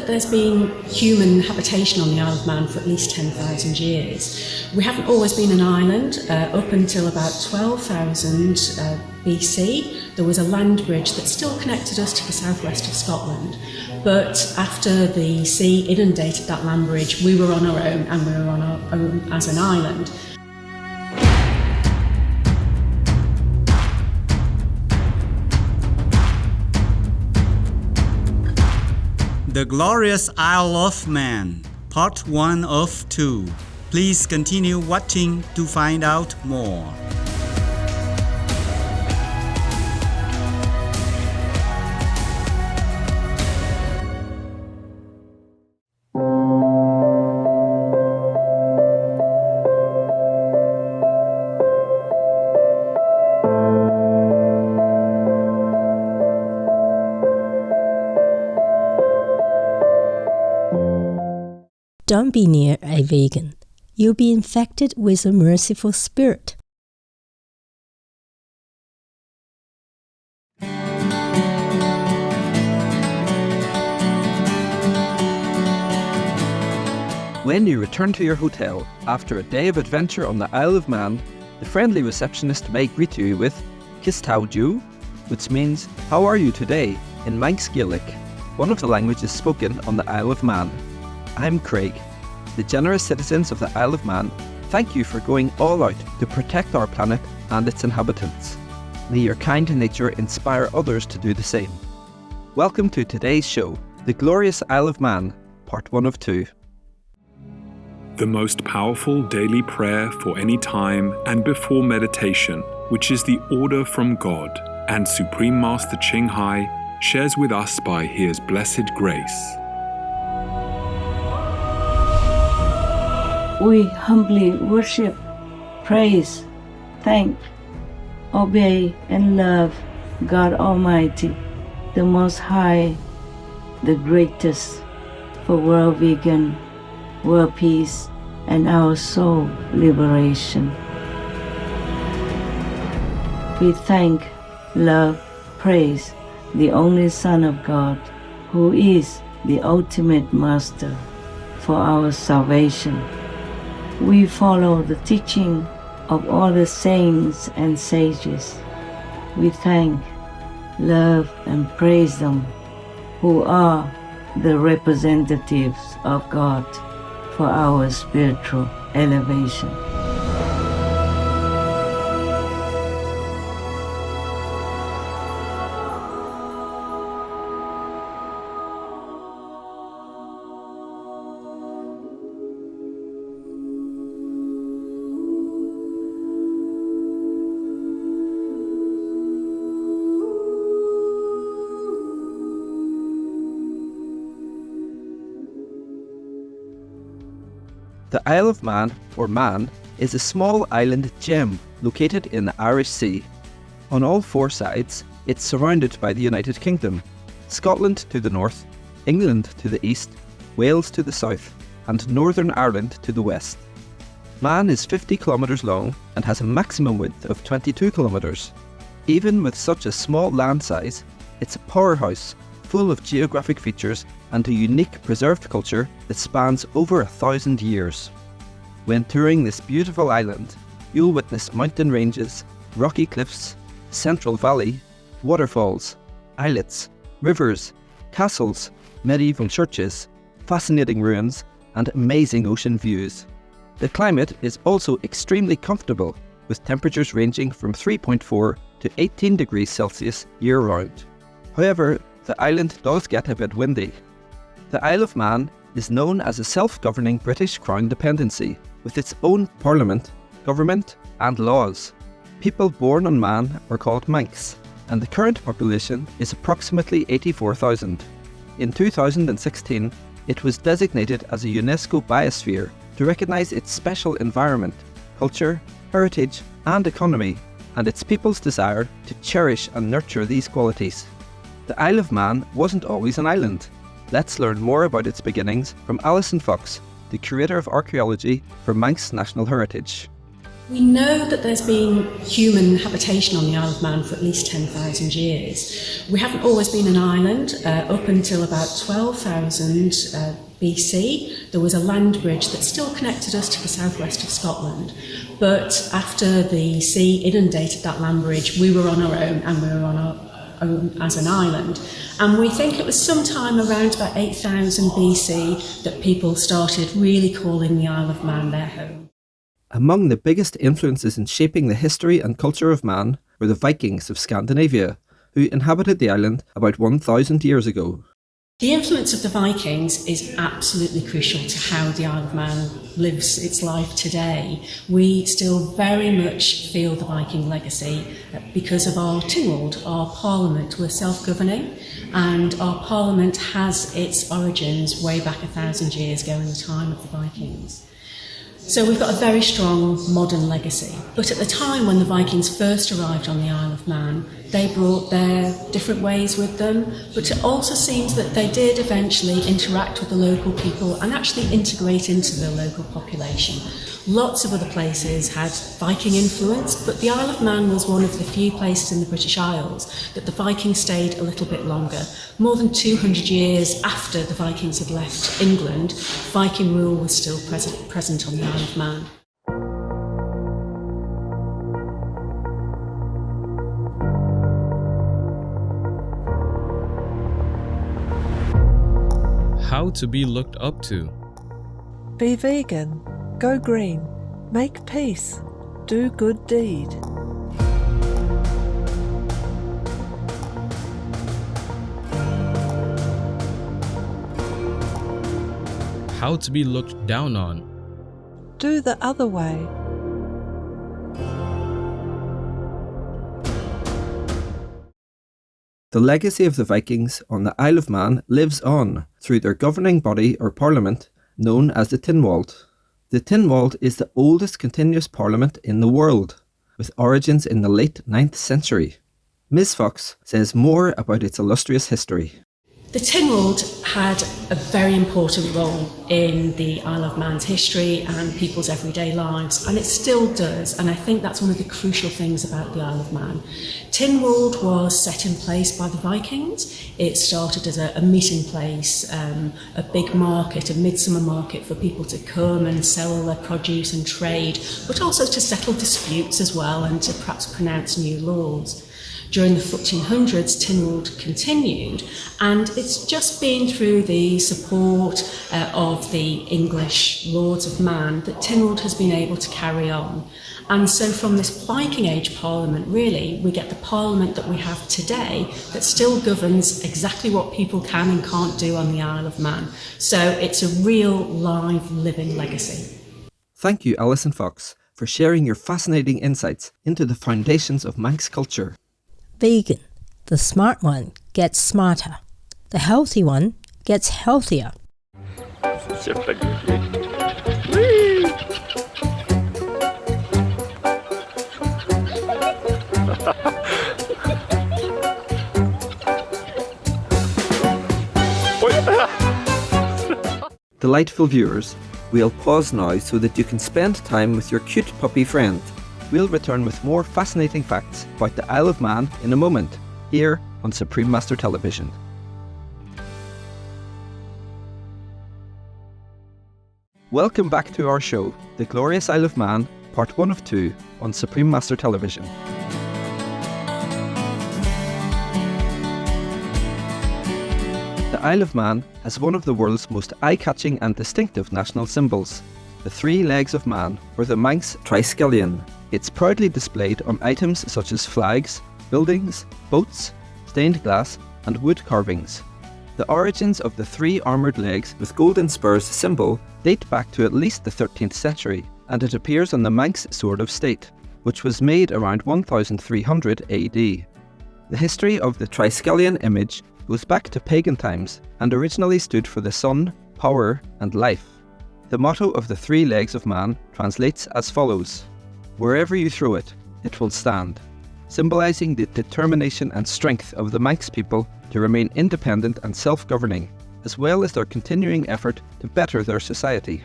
that there's been human habitation on the Isle of Man for at least 10,000 years. We haven't always been an island. Up until about 12,000 BC, there was a land bridge that still connected us to the southwest of Scotland. But after the sea inundated that land bridge, we were on our own, and we were on our own as an island. The Glorious Isle of Man, Part 1 of 2. Please continue watching to find out more. Don't be near a vegan. You'll be infected with a merciful spirit. When you return to your hotel after a day of adventure on the Isle of Man, the friendly receptionist may greet you with CTAW, which means "How are you today?" in Manx Gaelic, one of the languages spoken on the Isle of Man. I'm Craig. The generous citizens of the Isle of Man thank you for going all out to protect our planet and its inhabitants. May your kind nature inspire others to do the same. Welcome to today's show, The Glorious Isle of Man, Part 1 of 2. The most powerful daily prayer for any time and before meditation, which is the order from God, and Supreme Master Ching Hai shares with us by His blessed grace. We humbly worship, praise, thank, obey, and love God Almighty, the Most High, the greatest, for world vegan, world peace, and our soul liberation. We thank, love, praise the only Son of God, who is the ultimate Master for our salvation. We follow the teaching of all the saints and sages. We thank, love, and praise them, who are the representatives of God for our spiritual elevation. The Isle of Man, or Man, is a small island gem located in the Irish Sea. On all four sides, it's surrounded by the United Kingdom, Scotland to the north, England to the east, Wales to the south, and Northern Ireland to the west. Man is 50 kilometres long and has a maximum width of 22 kilometres. Even with such a small land size, it's a powerhouse full of geographic features and a unique preserved culture that spans over 1,000 years. When touring this beautiful island, you'll witness mountain ranges, rocky cliffs, central valley, waterfalls, islets, rivers, castles, medieval churches, fascinating ruins, and amazing ocean views. The climate is also extremely comfortable, with temperatures ranging from 3.4 to 18 degrees Celsius year-round. However, the island does get a bit windy. The Isle of Man is known as a self-governing British Crown dependency, with its own parliament, government, and laws. People born on Man are called Manx, and the current population is approximately 84,000. In 2016, it was designated as a UNESCO biosphere to recognise its special environment, culture, heritage, and economy, and its people's desire to cherish and nurture these qualities. The Isle of Man wasn't always an island. Let's learn more about its beginnings from Alison Fox, the Curator of Archaeology for Manx National Heritage. We know that there's been human habitation on the Isle of Man for at least 10,000 years. We haven't always been an island. Up until about 12,000 BC, there was a land bridge that still connected us to the southwest of Scotland. But after the sea inundated that land bridge, we were on our own, and we were on our own as an island. And we think it was sometime around about 8,000 BC that people started really calling the Isle of Man their home. Among the biggest influences in shaping the history and culture of man were the Vikings of Scandinavia, who inhabited the island about 1,000 years ago. The influence of the Vikings is absolutely crucial to how the Isle of Man lives its life today. We still very much feel the Viking legacy because of our Tynwald, our parliament. We're self-governing, and our parliament has its origins way back 1,000 years ago in the time of the Vikings. So we've got a very strong modern legacy. But at the time when the Vikings first arrived on the Isle of Man, they brought their different ways with them, but it also seems that they did eventually interact with the local people and actually integrate into the local population. Lots of other places had Viking influence, but the Isle of Man was one of the few places in the British Isles that the Vikings stayed a little bit longer. More than 200 years after the Vikings had left England, Viking rule was still present on the Isle of Man. How to be looked up to. Be vegan, go green, make peace, do good deed. How to be looked down on. Do the other way. The legacy of the Vikings on the Isle of Man lives on through their governing body or parliament known as the Tynwald. The Tynwald is the oldest continuous parliament in the world, with origins in the late 9th century. Ms. Fox says more about its illustrious history. The Tynwald had a very important role in the Isle of Man's history and people's everyday lives, and it still does, and I think that's one of the crucial things about the Isle of Man. Tynwald was set in place by the Vikings. It started as a meeting place, a big market, a midsummer market for people to come and sell their produce and trade, but also to settle disputes as well and to perhaps pronounce new laws. During the 1400s, Tynwald continued, and it's just been through the support of the English Lords of Man that Tynwald has been able to carry on. And so from this Viking Age Parliament, really, we get the Parliament that we have today that still governs exactly what people can and can't do on the Isle of Man. So it's a real, live, living legacy. Thank you, Alison Fox, for sharing your fascinating insights into the foundations of Manx culture. Vegan. The smart one gets smarter. The healthy one gets healthier. Delightful viewers, we'll pause now so that you can spend time with your cute puppy friend. We'll return with more fascinating facts about the Isle of Man in a moment, here on Supreme Master Television. Welcome back to our show, The Glorious Isle of Man, Part 1 of 2, on Supreme Master Television. The Isle of Man has one of the world's most eye-catching and distinctive national symbols, the 3 legs of man, or the Manx triskelion. It's proudly displayed on items such as flags, buildings, boats, stained glass and wood carvings. The origins of the 3 armoured legs with golden spurs symbol date back to at least the 13th century, and it appears on the Manx Sword of State, which was made around 1300 AD. The history of the triskelion image goes back to pagan times and originally stood for the sun, power and life. The motto of the 3 legs of man translates as follows: "Wherever you throw it, it will stand," symbolising the determination and strength of the Manx people to remain independent and self-governing, as well as their continuing effort to better their society.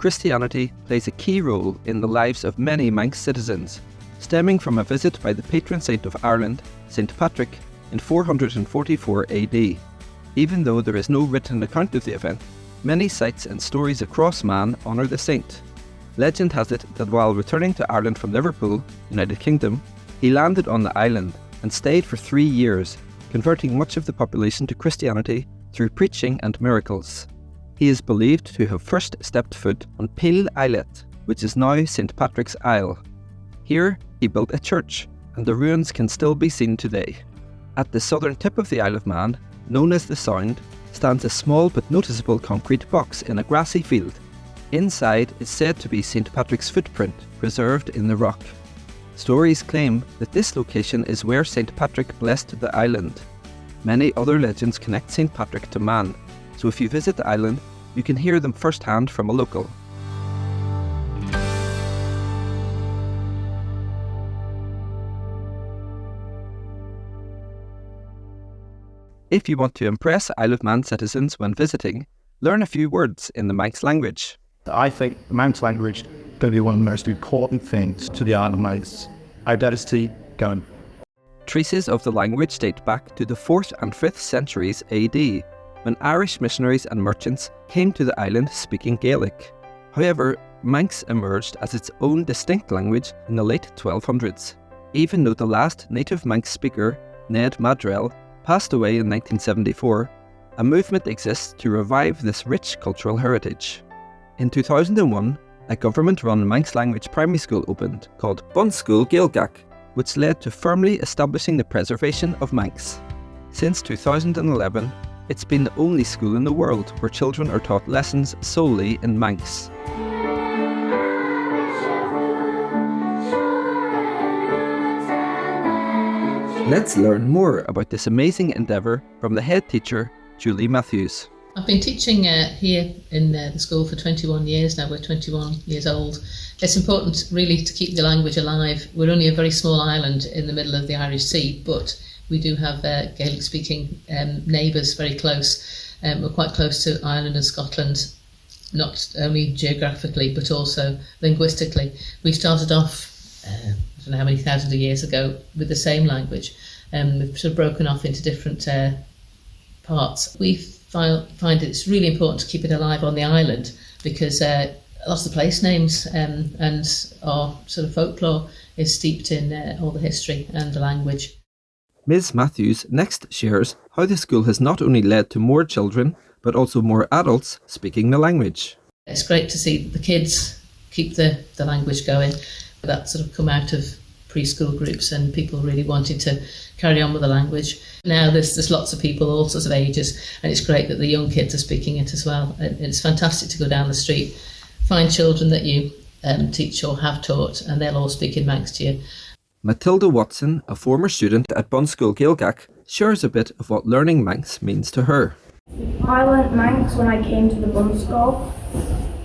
Christianity plays a key role in the lives of many Manx citizens, stemming from a visit by the patron saint of Ireland, St. Patrick, in 444 AD. Even though there is no written account of the event, many sites and stories across Man honour the saint. Legend has it that while returning to Ireland from Liverpool, United Kingdom, he landed on the island and stayed for 3 years, converting much of the population to Christianity through preaching and miracles. He is believed to have first stepped foot on Peel Islet, which is now St. Patrick's Isle. Here, he built a church, and the ruins can still be seen today. At the southern tip of the Isle of Man, known as the Sound, stands a small but noticeable concrete box in a grassy field. Inside is said to be St. Patrick's footprint, preserved in the rock. Stories claim that this location is where St. Patrick blessed the island. Many other legends connect St. Patrick to Man, so if you visit the island, you can hear them firsthand from a local. If you want to impress Isle of Man citizens when visiting, learn a few words in the Manx language. I think the Manx language is going to be one of the most important things to the Isle of Manx identity going. Traces of the language date back to the 4th and 5th centuries AD, when Irish missionaries and merchants came to the island speaking Gaelic. However, Manx emerged as its own distinct language in the late 1200s, even though the last native Manx speaker, Ned Madrell, passed away in 1974. A movement exists to revive this rich cultural heritage. In 2001, a government-run Manx language primary school opened called Bunschool Gaelgach, which led to firmly establishing the preservation of Manx. Since 2011, it's been the only school in the world where children are taught lessons solely in Manx. Let's learn more about this amazing endeavour from the head teacher, Julie Matthews. I've been teaching here in the school for 21 years now. We're 21 years old. It's important really to keep the language alive. We're only a very small island in the middle of the Irish Sea, but we do have Gaelic speaking neighbours very close. We're quite close to Ireland and Scotland, not only geographically but also linguistically. We started off I don't know how many thousands of years ago with the same language. We've sort of broken off into different parts. We find it's really important to keep it alive on the island because lots of place names and our sort of folklore is steeped in all the history and the language. Ms. Matthews next shares how the school has not only led to more children but also more adults speaking the language. It's great to see the kids keep the language going. That sort of come out of preschool groups and people really wanting to carry on with the language. Now there's lots of people, all sorts of ages, and it's great that the young kids are speaking it as well. And it's fantastic to go down the street, find children that you teach or have taught, and they'll all speak in Manx to you. Matilda Watson, a former student at Bunschool Gaelgach, shares a bit of what learning Manx means to her. I learnt Manx when I came to the Bunschool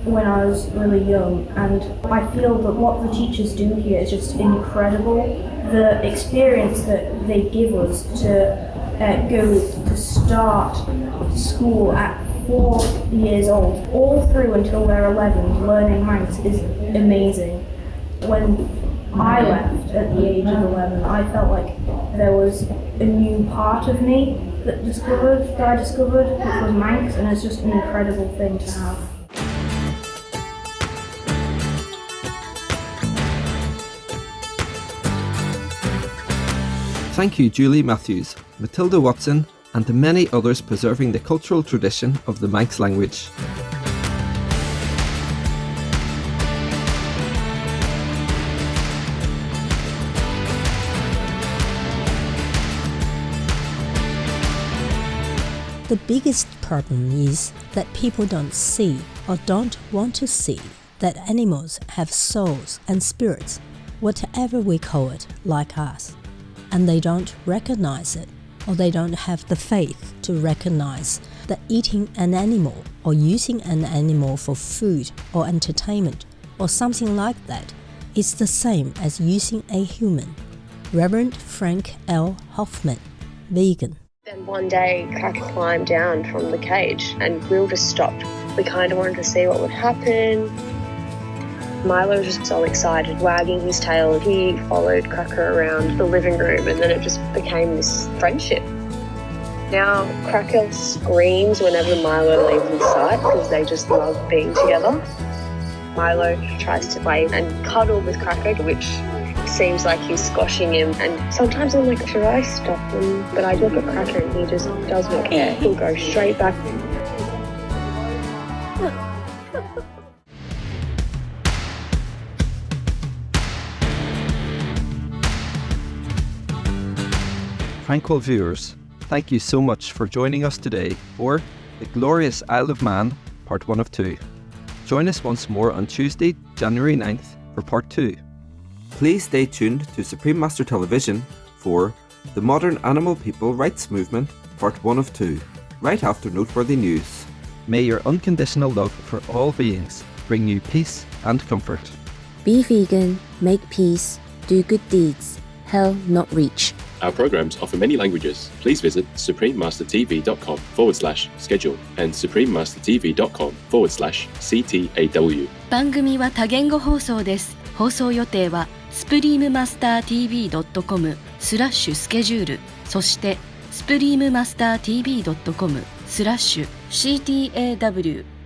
when I was really young, and I feel that what the teachers do here is just incredible. The experience that they give us to go to start school at 4 years old, all through until they're 11, learning Manx is amazing. When I left at the age of 11, I felt like there was a new part of me that I discovered, which was Manx, and it's just an incredible thing to have. Thank you, Julie Matthews, Matilda Watson, and the many others preserving the cultural tradition of the Manx language. The biggest problem is that people don't see or don't want to see that animals have souls and spirits, whatever we call it, like us. And they don't recognize it, or they don't have the faith to recognize that eating an animal or using an animal for food or entertainment or something like that is the same as using a human. Reverend Frank L. Hoffman, vegan. Then one day, Crack climbed down from the cage and we all just stopped. We kind of wanted to see what would happen. Milo was just so excited, wagging his tail. He followed Cracker around the living room, and then it just became this friendship. Now, Cracker screams whenever Milo leaves his sight because they just love being together. Milo tries to play and cuddle with Cracker, which seems like he's squashing him. And sometimes I'm like, should I stop him? But I look at Cracker and he just does not care. He'll go straight back. Tranquil viewers, thank you so much for joining us today for The Glorious Isle of Man, Part 1 of 2. Join us once more on Tuesday, January 9th for Part 2. Please stay tuned to Supreme Master Television for The Modern Animal People Rights Movement, Part 1 of 2, right after noteworthy news. May your unconditional love for all beings bring you peace and comfort. Be vegan, make peace, do good deeds, hell not reach. Our programs offer many languages. Please visit suprememastertv.com/schedule and suprememastertv.com/CTAW。番組は多言語放送です。放送予定は suprememastertv.com/schedule そして suprememastertv.com/CTAW